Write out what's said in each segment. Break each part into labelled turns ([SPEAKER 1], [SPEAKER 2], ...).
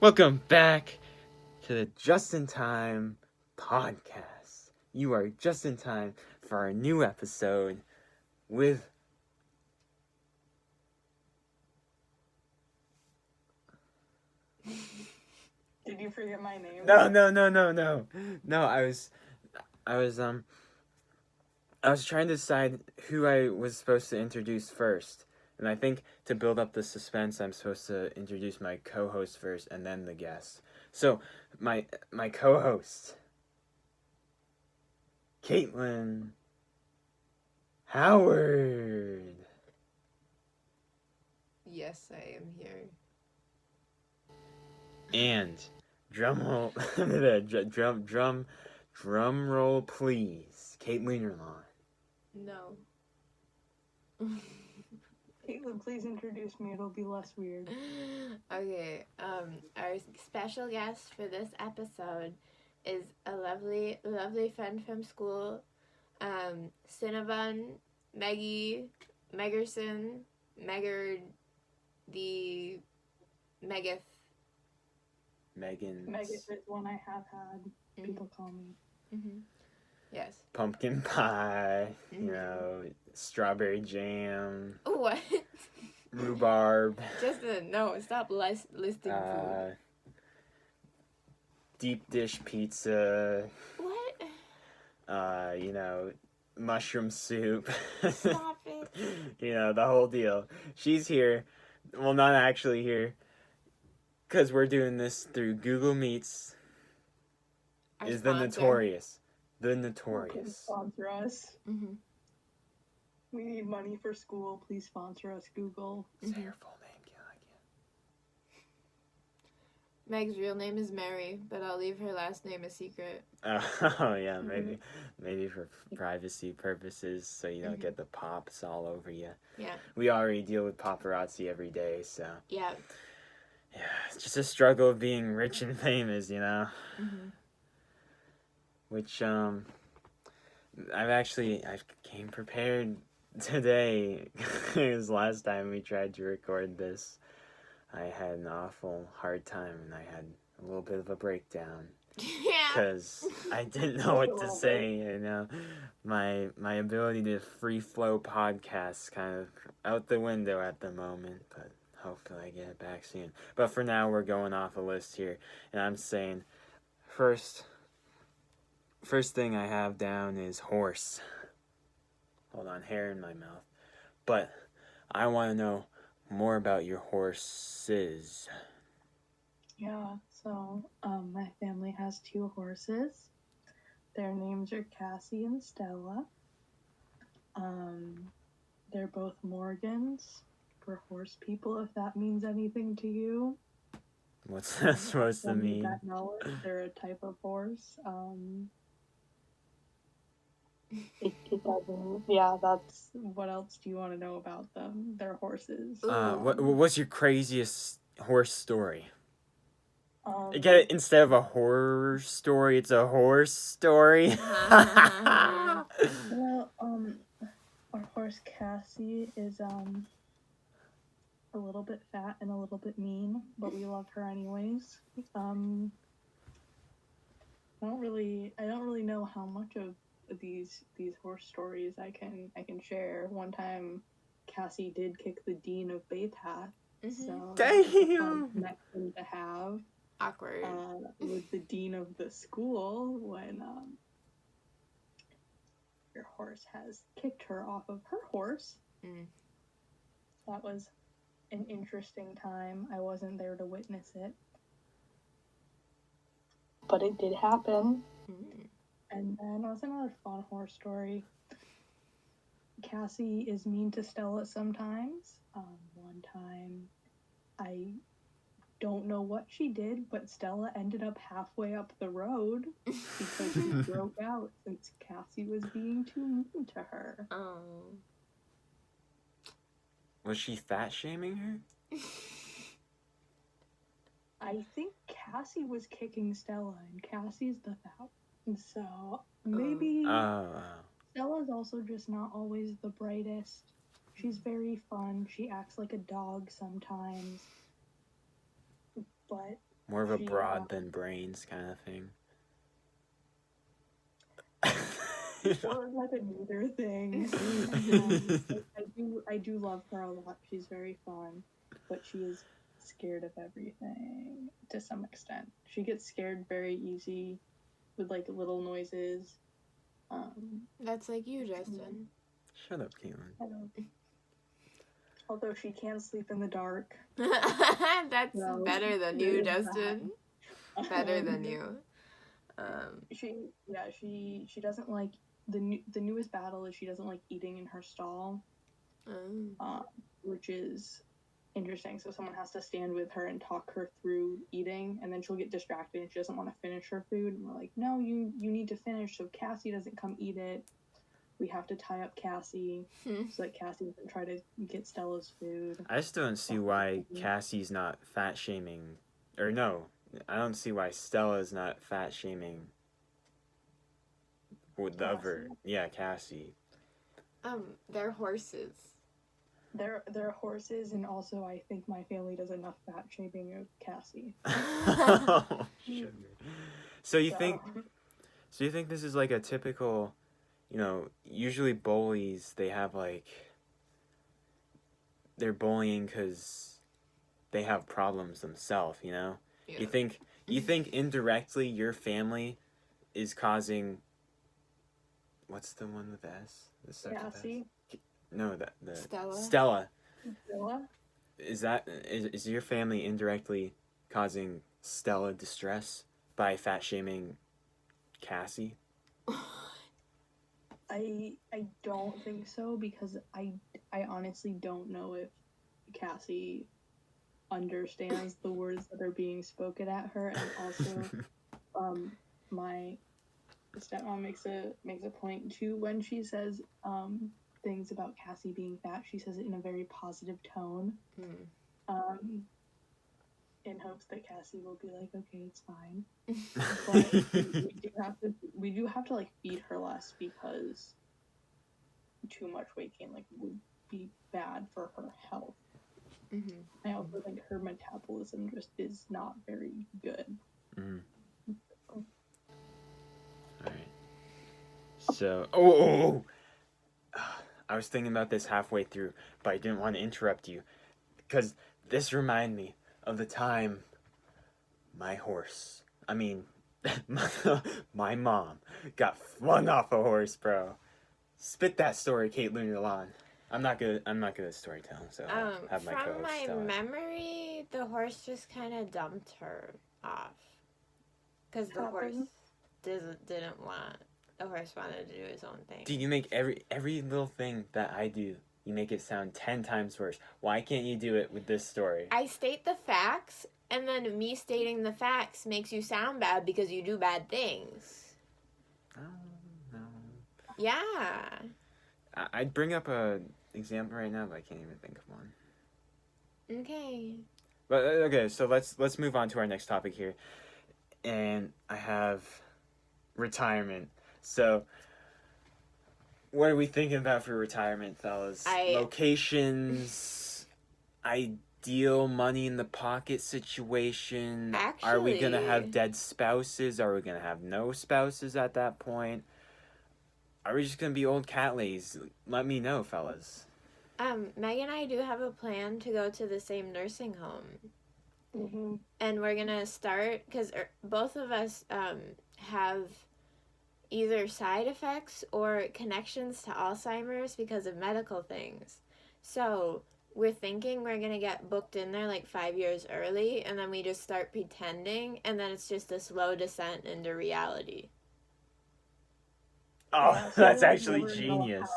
[SPEAKER 1] Welcome back to the Justintime podcast. You are just in time for our new episode with...
[SPEAKER 2] Did you forget my name?
[SPEAKER 1] No, I was trying to decide who I was supposed to introduce first. And I think to build up the suspense, I'm supposed to introduce my co-host first and then the guest. So, my co-host, Caitlin Howard.
[SPEAKER 3] Yes, I am here.
[SPEAKER 1] And drum roll, drum roll, please. Kate Wienerlawn.
[SPEAKER 3] No.
[SPEAKER 2] Caitlin, please introduce me. It'll be less weird.
[SPEAKER 3] Okay, our special guest for this episode is a lovely friend from school, Cinnabon, Megerson, the Megith.
[SPEAKER 1] Megan.
[SPEAKER 2] Megs is one I have had. People call me.
[SPEAKER 3] Mm-hmm. Yes.
[SPEAKER 1] Pumpkin pie, strawberry jam.
[SPEAKER 3] What?
[SPEAKER 1] Rhubarb.
[SPEAKER 3] No, stop listing food.
[SPEAKER 1] Deep dish pizza.
[SPEAKER 3] What?
[SPEAKER 1] Mushroom soup.
[SPEAKER 3] Stop it.
[SPEAKER 1] The whole deal. She's here. Well, not actually here. Because we're doing this through Google Meets. Is the Notorious. The Notorious.
[SPEAKER 2] Sponsor us.
[SPEAKER 3] Mm-hmm.
[SPEAKER 2] We need money for school. Please sponsor us, Google.
[SPEAKER 1] Say her full name,
[SPEAKER 3] Meg's real name is Mary, but I'll leave her last name a secret.
[SPEAKER 1] Oh yeah, maybe for privacy purposes, so you don't get the pops all over you.
[SPEAKER 3] Yeah.
[SPEAKER 1] We already deal with paparazzi every day, so.
[SPEAKER 3] Yeah.
[SPEAKER 1] Yeah, it's just a struggle of being rich and famous,
[SPEAKER 3] Mm-hmm.
[SPEAKER 1] Which I came prepared today, because last time we tried to record this, I had an awful hard time and I had a little bit of a breakdown.
[SPEAKER 3] Yeah.
[SPEAKER 1] Because I didn't know what to say, My ability to free flow podcasts kind of out the window at the moment, but hopefully I get it back soon. But for now, we're going off a list here, and I'm saying first thing I have down is horse. Hold on, hair in my mouth. But I want to know more about your horses.
[SPEAKER 2] Yeah, so my family has 2 horses. Their names are Cassie and Stella. They're both Morgans for horse people, if that means anything to you.
[SPEAKER 1] What's that supposed to mean?
[SPEAKER 2] That knowledge, they're a type of horse. It doesn't. Yeah, that's. What else do you want to know about them? They're horses.
[SPEAKER 1] What's your craziest horse story?
[SPEAKER 2] Get
[SPEAKER 1] it, instead of a horror story, it's a horse story.
[SPEAKER 2] Well, our horse Cassie is a little bit fat and a little bit mean, but we love her anyways. I don't really know how much of these horse stories I can share. One time, Cassie did kick the dean of Baypath, so that was a fun connection to have.
[SPEAKER 3] Awkward.
[SPEAKER 2] With the dean of the school when your horse has kicked her off of her horse. That was an interesting time. I wasn't there to witness it, but it did happen. And then was another fun horse story. Cassie is mean to Stella sometimes. One time, I don't know what she did, but Stella ended up halfway up the road because she broke out since Cassie was being too mean to her.
[SPEAKER 3] Oh.
[SPEAKER 1] Was she fat shaming her?
[SPEAKER 2] I think Cassie was kicking Stella, and Cassie's the fat. So maybe Stella's also just not always the brightest. She's very fun. She acts like a dog sometimes. But
[SPEAKER 1] More of a
[SPEAKER 2] She,
[SPEAKER 1] broad than brains kind of thing.
[SPEAKER 2] or like a neither thing. I do love her a lot. She's very fun, but she is scared of everything to some extent. She gets scared very easy with like little noises.
[SPEAKER 3] That's like you, Justin.
[SPEAKER 1] Shut up, Caitlin.
[SPEAKER 2] Although she can sleep in the dark.
[SPEAKER 3] That's
[SPEAKER 2] No,
[SPEAKER 3] better than you, Justin. Better than you.
[SPEAKER 2] She doesn't like the newest battle is she doesn't like eating in her stall, which is interesting. So someone has to stand with her and talk her through eating, and then she'll get distracted and she doesn't want to finish her food. And we're like, no, you need to finish so Cassie doesn't come eat it. We have to tie up Cassie so that Cassie doesn't try to get Stella's food.
[SPEAKER 1] I still don't see why Cassie's not fat shaming, or no, I don't see why Stella's not fat shaming with the other, Cassie.
[SPEAKER 3] They're horses.
[SPEAKER 2] They're horses, and also I think my family does enough fat shaming of Cassie.
[SPEAKER 1] So you think this is like a typical, usually bullies, they have like, they're bullying because they have problems themselves, Yeah. You think indirectly your family is causing, what's the one with the S? The
[SPEAKER 2] Cassie?
[SPEAKER 1] No, the
[SPEAKER 3] Stella.
[SPEAKER 2] Stella?
[SPEAKER 1] Is your family indirectly causing Stella distress by fat shaming Cassie?
[SPEAKER 2] I don't think so, because I honestly don't know if Cassie understands the words that are being spoken at her, and also my stepmom makes a point too when she says things about Cassie being fat. She says it in a very positive tone, in hopes that Cassie will be like, okay, it's fine. But we do have to like feed her less, because too much weight gain would be bad for her health. I also think her metabolism just is not very good.
[SPEAKER 1] All right. So, I was thinking about this halfway through, but I didn't want to interrupt you, because this reminded me of the time my mom got flung off a horse, bro. Spit that story, Caitlin Yolon. I'm not good at storytelling, so I'll have my co-host
[SPEAKER 3] From my
[SPEAKER 1] tell it.
[SPEAKER 3] memory, the horse just kind of dumped her off, because the horse didn't want. The horse wanted to do his own thing.
[SPEAKER 1] Dude, you make every little thing that I do, you make it sound 10 times worse. Why can't you do it with this story?
[SPEAKER 3] I state the facts, and then me stating the facts makes you sound bad because you do bad things.
[SPEAKER 1] Oh, no.
[SPEAKER 3] Yeah.
[SPEAKER 1] I'd bring up a example right now, but I can't even think of one.
[SPEAKER 3] Okay.
[SPEAKER 1] But okay, so let's move on to our next topic here, and I have retirement. So, what are we thinking about for retirement, fellas? Locations, ideal money in the pocket situation.
[SPEAKER 3] Actually,
[SPEAKER 1] are we gonna have dead spouses? Are we gonna have no spouses at that point? Are we just gonna be old cat ladies? Let me know, fellas.
[SPEAKER 3] Meg and I do have a plan to go to the same nursing home. And we're gonna start, because both of us have either side effects or connections to Alzheimer's because of medical things. So we're thinking we're gonna get booked in there 5 years early, and then we just start pretending, and then it's just a slow descent into reality.
[SPEAKER 1] Oh,
[SPEAKER 2] yeah, so
[SPEAKER 1] that's actually genius.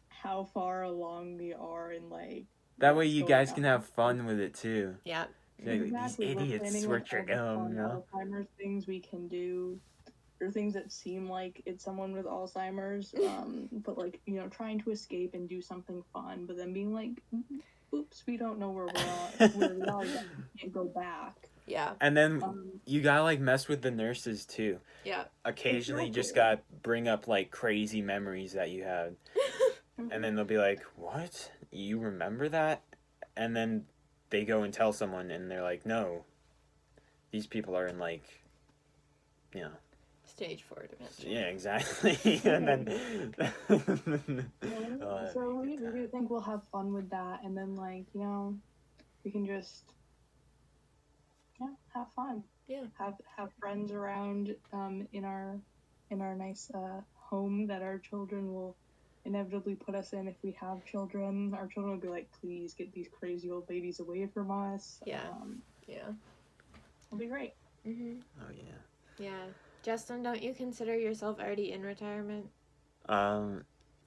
[SPEAKER 2] How far along we are in
[SPEAKER 1] that way you guys can have fun with it too.
[SPEAKER 3] Yeah.
[SPEAKER 2] Exactly.
[SPEAKER 1] These idiots, where you're going,
[SPEAKER 2] Alzheimer's things we can do, or things that seem like it's someone with Alzheimer's, but trying to escape and do something fun, but then being like, oops, we don't know where we are yet. We can't go back.
[SPEAKER 3] Yeah.
[SPEAKER 1] And then you gotta mess with the nurses too.
[SPEAKER 3] Yeah.
[SPEAKER 1] Occasionally you just gotta bring up crazy memories that you had. And then they'll be like, what? You remember that? And then they go and tell someone and they're like, no, these people are in like, you know.
[SPEAKER 3] Stage 4 dementia.
[SPEAKER 1] Yeah, exactly. And then.
[SPEAKER 2] So we do think we'll have fun with that, and then like we can just have fun.
[SPEAKER 3] Yeah.
[SPEAKER 2] Have friends around in our nice home that our children will inevitably put us in if we have children. Our children will be like, please get these crazy old ladies away from us.
[SPEAKER 3] Yeah. Yeah.
[SPEAKER 2] It'll be great.
[SPEAKER 3] Mm-hmm.
[SPEAKER 1] Oh yeah.
[SPEAKER 3] Yeah. Justin, don't you consider yourself already in retirement?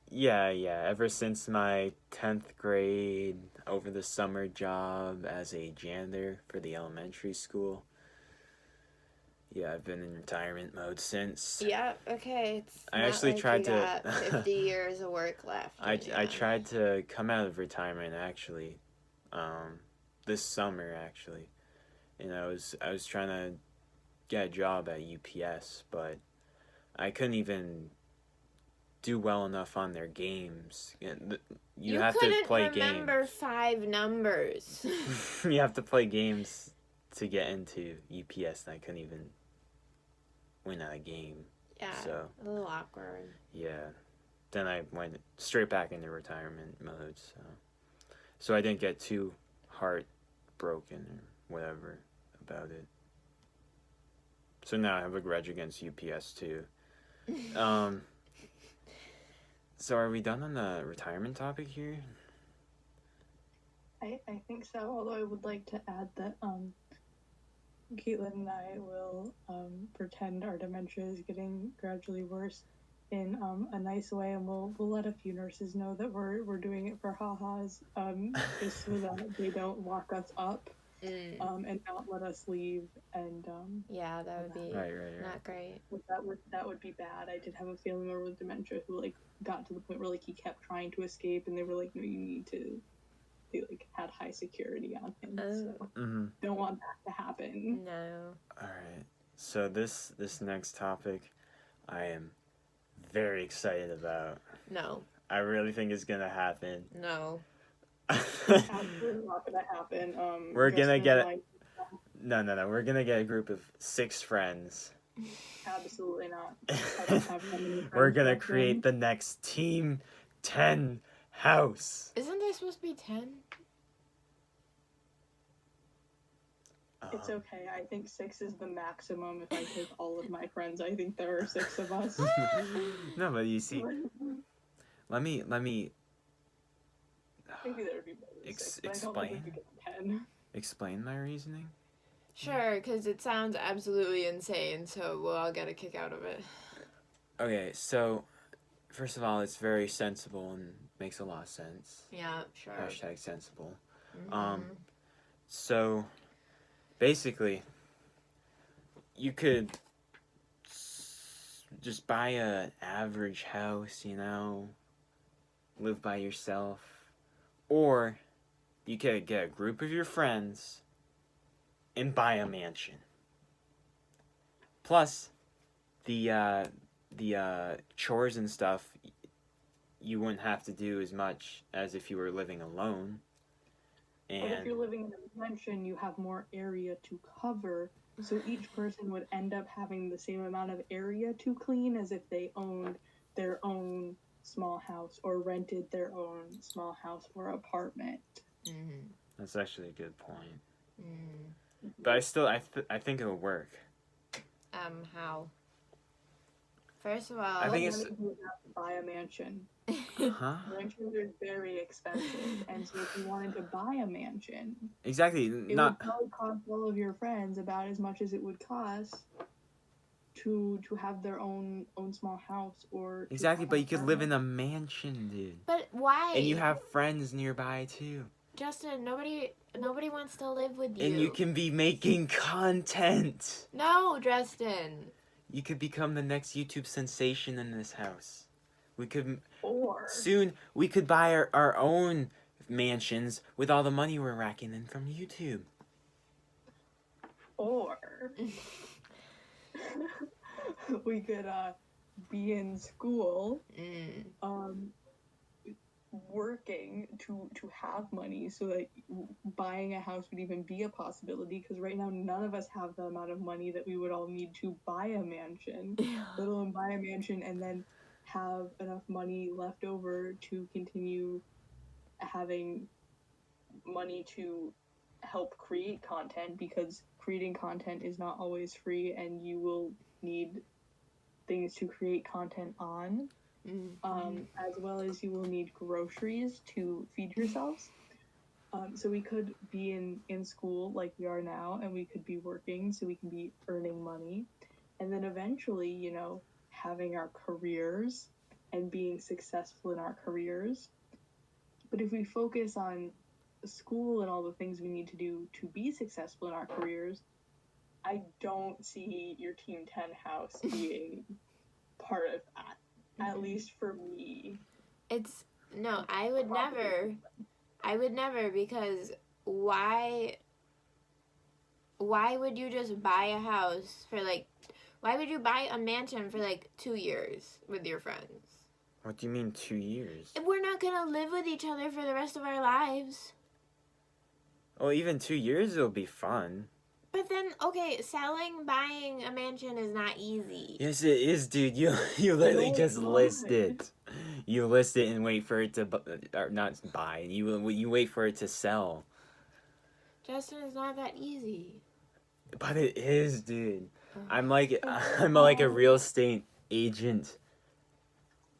[SPEAKER 1] Yeah. Ever since my 10th grade over the summer job as a janitor for the elementary school. Yeah, I've been in retirement mode since.
[SPEAKER 3] Yeah, okay. It's
[SPEAKER 1] I
[SPEAKER 3] not
[SPEAKER 1] actually
[SPEAKER 3] like
[SPEAKER 1] tried
[SPEAKER 3] you
[SPEAKER 1] to.
[SPEAKER 3] got 50 years of work left.
[SPEAKER 1] I tried to come out of retirement actually, this summer actually, and I was trying to get a job at UPS, but I couldn't even do well enough on their games. You have to play games.
[SPEAKER 3] You couldn't remember 5 numbers.
[SPEAKER 1] You have to play games to get into UPS, and I couldn't even win a game.
[SPEAKER 3] Yeah,
[SPEAKER 1] so
[SPEAKER 3] a little awkward.
[SPEAKER 1] Yeah, then I went straight back into retirement mode. So I didn't get too heartbroken or whatever about it. So now I have a grudge against UPS too. So are we done on the retirement topic here?
[SPEAKER 2] I think so, although I would like to add that Caitlin and I will pretend our dementia is getting gradually worse in a nice way, and we'll let a few nurses know that we're doing it for ha-has, just so that they don't lock us up and not let us leave. And
[SPEAKER 3] yeah, that would be
[SPEAKER 1] right.
[SPEAKER 3] not great.
[SPEAKER 2] That would be bad. I did have a family member with dementia who like got to the point where like he kept trying to escape, and they were like, no, you need to. They like had high security on him, so don't want that to happen.
[SPEAKER 3] No.
[SPEAKER 1] All right. So this next topic, I am very excited about.
[SPEAKER 3] No.
[SPEAKER 1] I really think it's gonna happen.
[SPEAKER 3] No.
[SPEAKER 2] Absolutely not gonna happen.
[SPEAKER 1] We're gonna get No. We're gonna get a group of 6 friends.
[SPEAKER 2] Absolutely not. I don't have that many friends.
[SPEAKER 1] We're gonna create the next Team 10 house.
[SPEAKER 3] Isn't there supposed to be 10?
[SPEAKER 2] It's okay. I think 6 is the maximum. If I take all of my friends, I think there are 6 of us.
[SPEAKER 1] No, but you see, let me.
[SPEAKER 2] Maybe there would be more than 6, but I don't think we could get 10.
[SPEAKER 1] Explain my reasoning.
[SPEAKER 3] Sure, because it sounds absolutely insane, so we'll all get a kick out of it.
[SPEAKER 1] Okay, so first of all, it's very sensible and makes a lot of sense.
[SPEAKER 3] Yeah, sure.
[SPEAKER 1] Hashtag sensible. So basically, you could just buy an average house, live by yourself, or you could get a group of your friends and buy a mansion. Plus, the chores and stuff, you wouldn't have to do as much as if you were living alone. And
[SPEAKER 2] but if you're living in a mansion, you have more area to cover, so each person would end up having the same amount of area to clean as if they owned their own small house or rented their own small house or apartment.
[SPEAKER 1] That's actually a good point. But I think it'll work.
[SPEAKER 3] How? First of all,
[SPEAKER 2] I think it's you have to buy a mansion.
[SPEAKER 1] Huh?
[SPEAKER 2] Mansions are very expensive, and so if you wanted to buy a mansion,
[SPEAKER 1] exactly,
[SPEAKER 2] it would probably cost all of your friends about as much as it would cost to have their own small house or
[SPEAKER 1] exactly. But you could live in a mansion, dude.
[SPEAKER 3] But why?
[SPEAKER 1] And you have friends nearby too.
[SPEAKER 3] Justin, nobody wants to live with you.
[SPEAKER 1] And you can be making content.
[SPEAKER 3] No, Justin.
[SPEAKER 1] You could become the next YouTube sensation in this house. We could
[SPEAKER 2] soon
[SPEAKER 1] we could buy our own mansions with all the money we're racking in from YouTube.
[SPEAKER 2] Or we could be in school working to have money so that buying a house would even be a possibility, because right now none of us have the amount of money that we would all need to buy a mansion, let alone buy a mansion and then have enough money left over to continue having money to help create content, because creating content is not always free and you will need things to create content on. As well as you will need groceries to feed yourselves. So we could be in school like we are now, and we could be working so we can be earning money. And then eventually, you know, having our careers and being successful in our careers. But if we focus on school and all the things we need to do to be successful in our careers, I don't see your Team 10 house being part of that. At least for me.
[SPEAKER 3] It's no, I would never, because why would you just buy a house for like, why would you buy a mansion for like 2 years with your friends?
[SPEAKER 1] What do you mean 2 years?
[SPEAKER 3] We're not gonna live with each other for the rest of our lives.
[SPEAKER 1] Well, even 2 years it'll be fun.
[SPEAKER 3] But then, okay, buying a mansion is not easy.
[SPEAKER 1] Yes, it is, dude. You literally just list it. You list it and wait for it to, or not buy. You wait for it to sell.
[SPEAKER 3] Justin, it's not that easy.
[SPEAKER 1] But it is, dude. I'm like a real estate agent.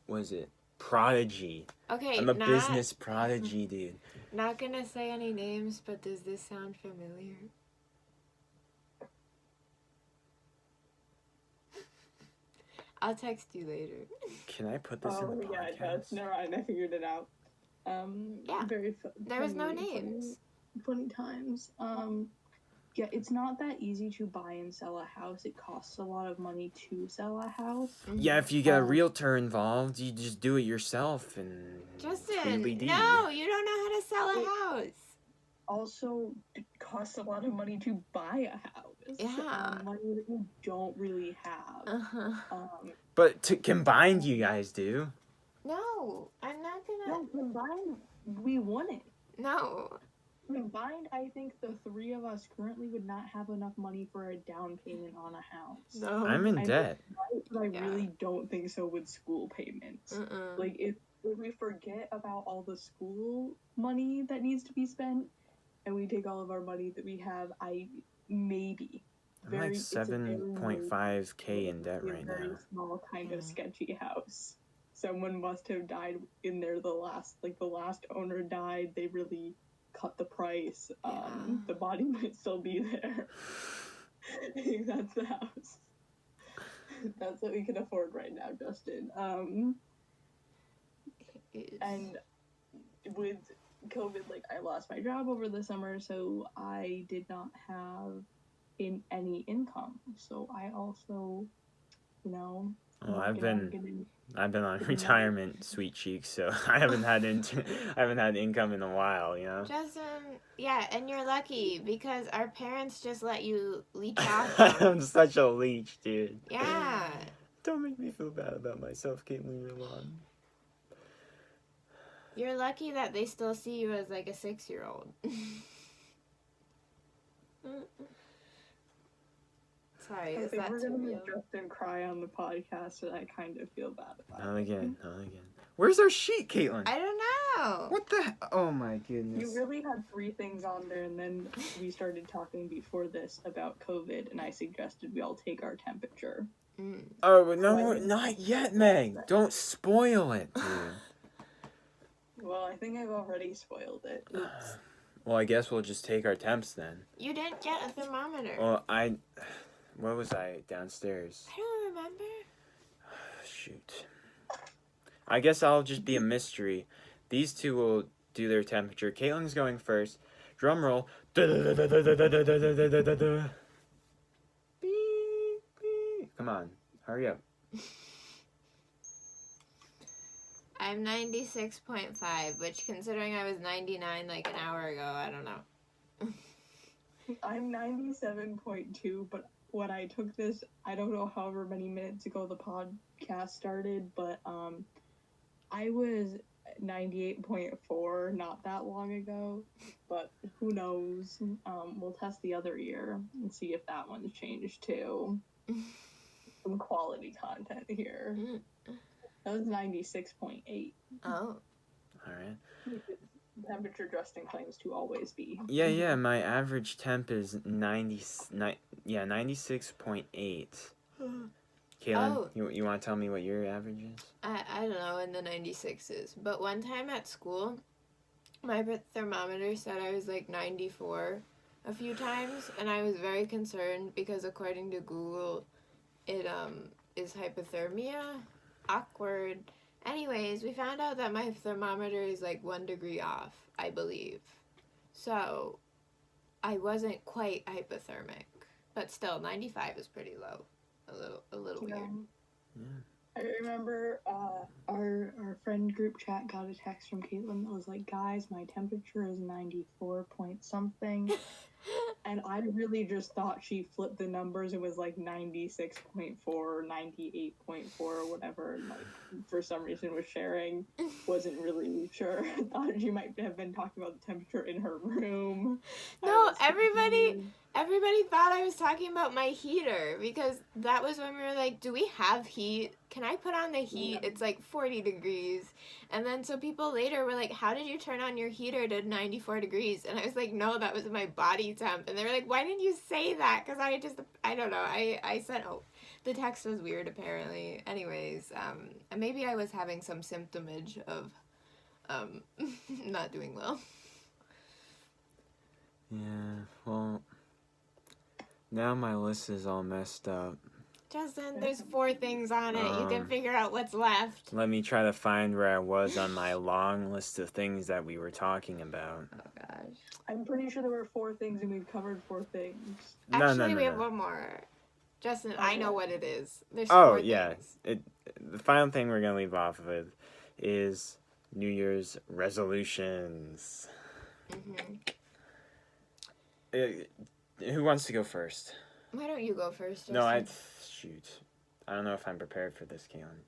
[SPEAKER 1] Was it prodigy?
[SPEAKER 3] Okay,
[SPEAKER 1] I'm a business prodigy, dude.
[SPEAKER 3] Not gonna say any names, but does this sound familiar? I'll text you later.
[SPEAKER 1] Can I put this in the podcast?
[SPEAKER 2] Yeah, it does. Never mind, I figured it out.
[SPEAKER 3] Yeah.
[SPEAKER 2] Very
[SPEAKER 3] there was no names.
[SPEAKER 2] Funny times. Yeah, it's not that easy to buy and sell a house. It costs a lot of money to sell a house.
[SPEAKER 1] Yeah, if you get a realtor involved, you just do it yourself and.
[SPEAKER 3] Justin, no, you don't know how to sell a house.
[SPEAKER 2] Also, it costs a lot of money to buy a house.
[SPEAKER 3] Yeah.
[SPEAKER 2] Money that you don't really have.
[SPEAKER 1] But combined, you guys do.
[SPEAKER 3] No, I'm not gonna.
[SPEAKER 2] No, combined, we wouldn't.
[SPEAKER 3] No.
[SPEAKER 2] Combined, I think the three of us currently would not have enough money for a down payment on a house.
[SPEAKER 3] No.
[SPEAKER 1] I'm in debt.
[SPEAKER 2] But I really don't think so with school payments. Like, if we forget about all the school money that needs to be spent, and we take all of our money that we have, I'm like
[SPEAKER 1] 7.5K in debt right now.
[SPEAKER 2] Very small, kind of sketchy house. Someone must have died in there. The last owner died. They really cut the price. The body might still be there. I think that's the house. That's what we can afford right now, Justin. And with COVID, like, I lost my job over the summer, so I did not have any income. So I also, you know.
[SPEAKER 1] Well, I've been on retirement, sweet cheeks, so I haven't had income in a while, you know.
[SPEAKER 3] Justin, yeah, and you're lucky because our parents just let you leech off.
[SPEAKER 1] I'm such a leech, dude.
[SPEAKER 3] Yeah.
[SPEAKER 1] Don't make me feel bad about myself, Caitlin.
[SPEAKER 3] You're lucky that they still see you as like a 6-year-old. Sorry, is that
[SPEAKER 2] we're
[SPEAKER 3] too
[SPEAKER 2] gonna
[SPEAKER 3] real?
[SPEAKER 2] make Justin cry on the podcast, and I kind of feel bad about it.
[SPEAKER 1] Not again. Where's our sheet, Caitlin?
[SPEAKER 3] I don't know.
[SPEAKER 1] What the? Oh my goodness.
[SPEAKER 2] You really had 3 things on there, and then we started talking before this about COVID, and I suggested we all take our temperature.
[SPEAKER 1] Oh no, not yet, Meg. Don't spoil it, dude.
[SPEAKER 2] Well, I think I've already spoiled it. Oops.
[SPEAKER 1] Well, I guess we'll just take our temps then.
[SPEAKER 3] You didn't get a thermometer.
[SPEAKER 1] Well, where was I? Downstairs.
[SPEAKER 3] I don't remember.
[SPEAKER 1] Shoot. I guess I'll just be a mystery. These two will do their temperature. Caitlin's going first. Drum roll. Come on, hurry up.
[SPEAKER 3] I'm 96.5, which considering I was 99 like an hour ago, I don't know.
[SPEAKER 2] I'm 97.2, but when I took this, I don't know however many minutes ago the podcast started, but I was 98.4 not that long ago, but who knows? We'll test the other ear and see if that one's changed too. Some quality content here. That was 96.8.
[SPEAKER 3] Oh.
[SPEAKER 1] All right.
[SPEAKER 2] Temperature Justin claims to always be.
[SPEAKER 1] Yeah. My average temp is 96.8. Kaylin, you want to tell me what your average is?
[SPEAKER 3] I don't know, in the 96s. But one time at school, my thermometer said I was like 94 a few times, and I was very concerned because according to Google, it is hypothermia. Awkward. Anyways, we found out that my thermometer is like 1 degree off, I believe. So I wasn't quite hypothermic, but still 95 is pretty low. A little weird.
[SPEAKER 1] Yeah.
[SPEAKER 2] I remember our friend group chat got a text from Caitlin that was like, guys, my temperature is 94 point something. And I really just thought she flipped the numbers and was like 96.4, 98.4 or whatever. And like, for some reason was sharing. Wasn't really sure. Thought she might have been talking about the temperature in her room.
[SPEAKER 3] No, everybody thought I was talking about my heater because that was when we were like, do we have heat? Can I put on the heat? Yeah. It's like 40 degrees. And then so people later were like, how did you turn on your heater to 94 degrees? And I was like, no, that was my body temp. And they were like, why didn't you say that? Because I don't know. I said, oh, the text was weird apparently. Anyways, maybe I was having some symptomage of not doing well.
[SPEAKER 1] Yeah, well, now my list is all messed up.
[SPEAKER 3] Justin, there's 4 things on it. You can figure out what's left.
[SPEAKER 1] Let me try to find where I was on my long list of things that we were talking about.
[SPEAKER 3] Oh, gosh.
[SPEAKER 2] I'm pretty sure there were 4 things and we've covered 4 things.
[SPEAKER 3] Actually, we have one more. Justin, okay. I know what it is. There's 4 things.
[SPEAKER 1] The final thing we're going to leave off with is New Year's resolutions. Who wants to go first?
[SPEAKER 3] Why don't you go first, Justin?
[SPEAKER 1] No, shoot. I don't know if I'm prepared for this, Kaylin.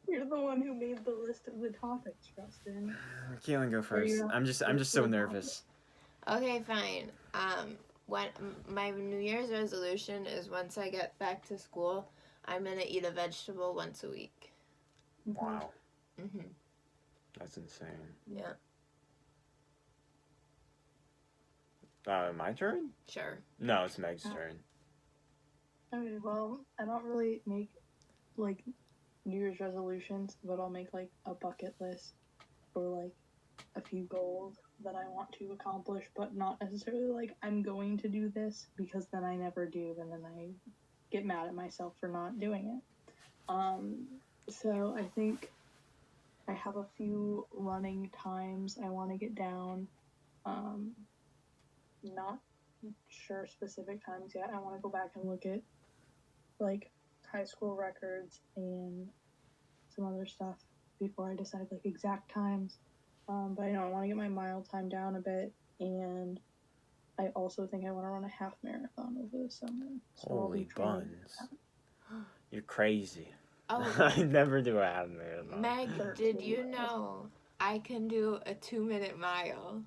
[SPEAKER 2] You're the one who made the list of the topics, Justin.
[SPEAKER 1] Kaylin, go first. I'm just so nervous.
[SPEAKER 3] Okay, fine. When my New Year's resolution is once I get back to school, I'm gonna eat a vegetable once a week.
[SPEAKER 1] Wow. That's insane.
[SPEAKER 3] Yeah.
[SPEAKER 1] My turn?
[SPEAKER 3] Sure.
[SPEAKER 1] No, it's Meg's turn.
[SPEAKER 2] Okay, well, I don't really make, like, New Year's resolutions, but I'll make, like, a bucket list or, like, a few goals that I want to accomplish, but not necessarily, like, I'm going to do this, because then I never do, and then I get mad at myself for not doing it. So I think I have a few running times I want to get down. Not sure specific times yet. I want to go back and look at like high school records and some other stuff before I decide like exact times. But I know I want to get my mile time down a bit, and I also think I want to run a half marathon over the summer. So
[SPEAKER 1] holy buns. You're crazy.
[SPEAKER 3] Oh.
[SPEAKER 1] I never do a half marathon.
[SPEAKER 3] Meg, did you know I can do a 2-minute mile?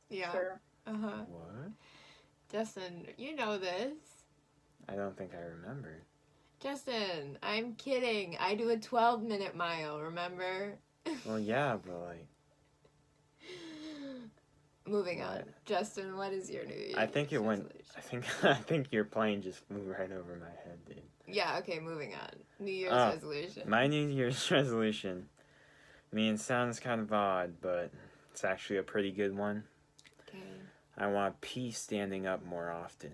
[SPEAKER 3] Yeah.
[SPEAKER 2] Sure.
[SPEAKER 1] What?
[SPEAKER 3] Justin, you know this.
[SPEAKER 1] I don't think I remember.
[SPEAKER 3] Justin, I'm kidding. I do a 12-minute mile, remember?
[SPEAKER 1] Well, yeah, but like...
[SPEAKER 3] Moving on. Justin, what is your New Year's
[SPEAKER 1] I think it
[SPEAKER 3] resolution?
[SPEAKER 1] I think your plane just flew right over my head, dude.
[SPEAKER 3] Yeah, okay, moving on. New Year's resolution.
[SPEAKER 1] My New Year's resolution. I mean, it sounds kind of odd, but it's actually a pretty good one.
[SPEAKER 3] Okay.
[SPEAKER 1] I want to pee standing up more often.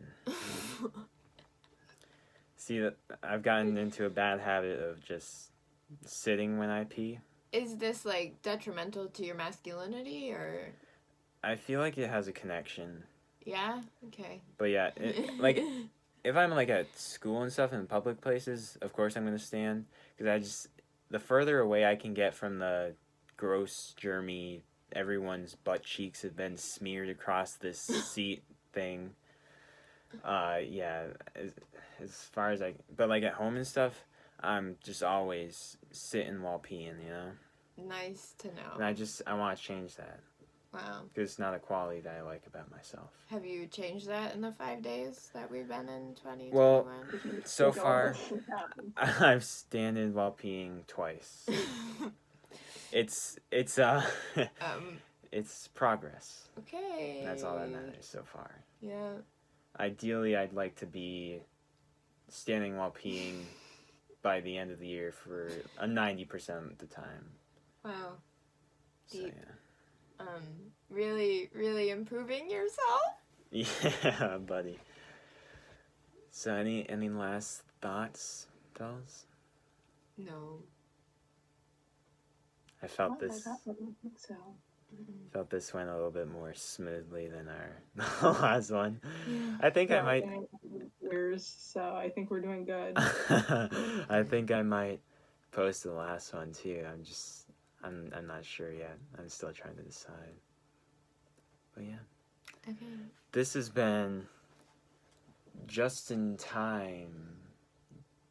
[SPEAKER 1] See, that I've gotten into a bad habit of just sitting when I pee.
[SPEAKER 3] Is this, like, detrimental to your masculinity, or...?
[SPEAKER 1] I feel like it has a connection.
[SPEAKER 3] Yeah? Okay.
[SPEAKER 1] But yeah, like, if I'm, like, at school and stuff in public places, of course I'm going to stand. Because the further away I can get from the gross, germy, everyone's butt cheeks have been smeared across this seat thing. Yeah, as far as but like at home and stuff, I'm just always sitting while peeing, you know?
[SPEAKER 3] Nice to know.
[SPEAKER 1] And I want to change that.
[SPEAKER 3] Wow.
[SPEAKER 1] Because it's not a quality that I like about myself.
[SPEAKER 3] Have you changed that in the 5 days that we've been in 2021?
[SPEAKER 1] Well, so far, I've standed while peeing twice. It's it's progress.
[SPEAKER 3] Okay.
[SPEAKER 1] That's all that matters so far.
[SPEAKER 3] Yeah.
[SPEAKER 1] Ideally, I'd like to be standing while peeing by the end of the year for 90% of the time.
[SPEAKER 3] Wow.
[SPEAKER 1] So,
[SPEAKER 3] Deep. Really, really improving yourself?
[SPEAKER 1] Yeah, buddy. So any last thoughts, fellas?
[SPEAKER 3] No.
[SPEAKER 1] I felt
[SPEAKER 2] I
[SPEAKER 1] this
[SPEAKER 2] don't think so.
[SPEAKER 1] felt this went a little bit more smoothly than our last one.
[SPEAKER 3] Yeah.
[SPEAKER 1] I think I might
[SPEAKER 2] So I think we're doing good.
[SPEAKER 1] I think I might post the last one too. I'm not sure yet. I'm still trying to decide. But yeah.
[SPEAKER 3] Okay.
[SPEAKER 1] This has been just in time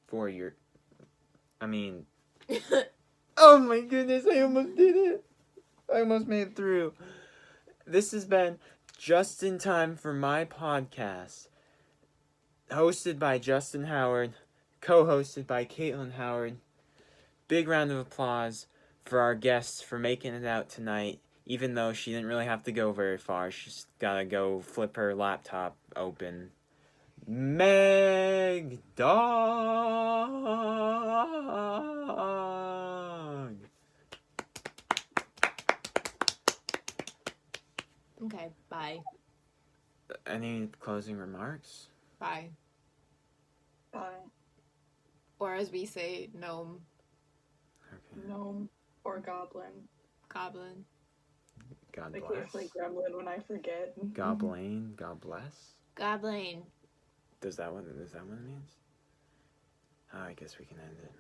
[SPEAKER 1] for your oh my goodness, I almost did it. I almost made it through. This has been just in time for my podcast. Hosted by Justin Howard, co-hosted by Caitlin Howard. Big round of applause for our guests for making it out tonight, even though she didn't really have to go very far. She's gotta go flip her laptop open. Meg Dog!
[SPEAKER 3] Okay, bye.
[SPEAKER 1] Any closing remarks?
[SPEAKER 3] Bye.
[SPEAKER 2] Bye.
[SPEAKER 3] Or as we say, gnome.
[SPEAKER 1] Okay.
[SPEAKER 2] Gnome or goblin.
[SPEAKER 3] Goblin.
[SPEAKER 1] God
[SPEAKER 2] Occasionally
[SPEAKER 1] bless.
[SPEAKER 2] gremlin when I forget.
[SPEAKER 1] Goblin, God bless.
[SPEAKER 3] Goblin.
[SPEAKER 1] Does that what it means? Oh, I guess we can end it.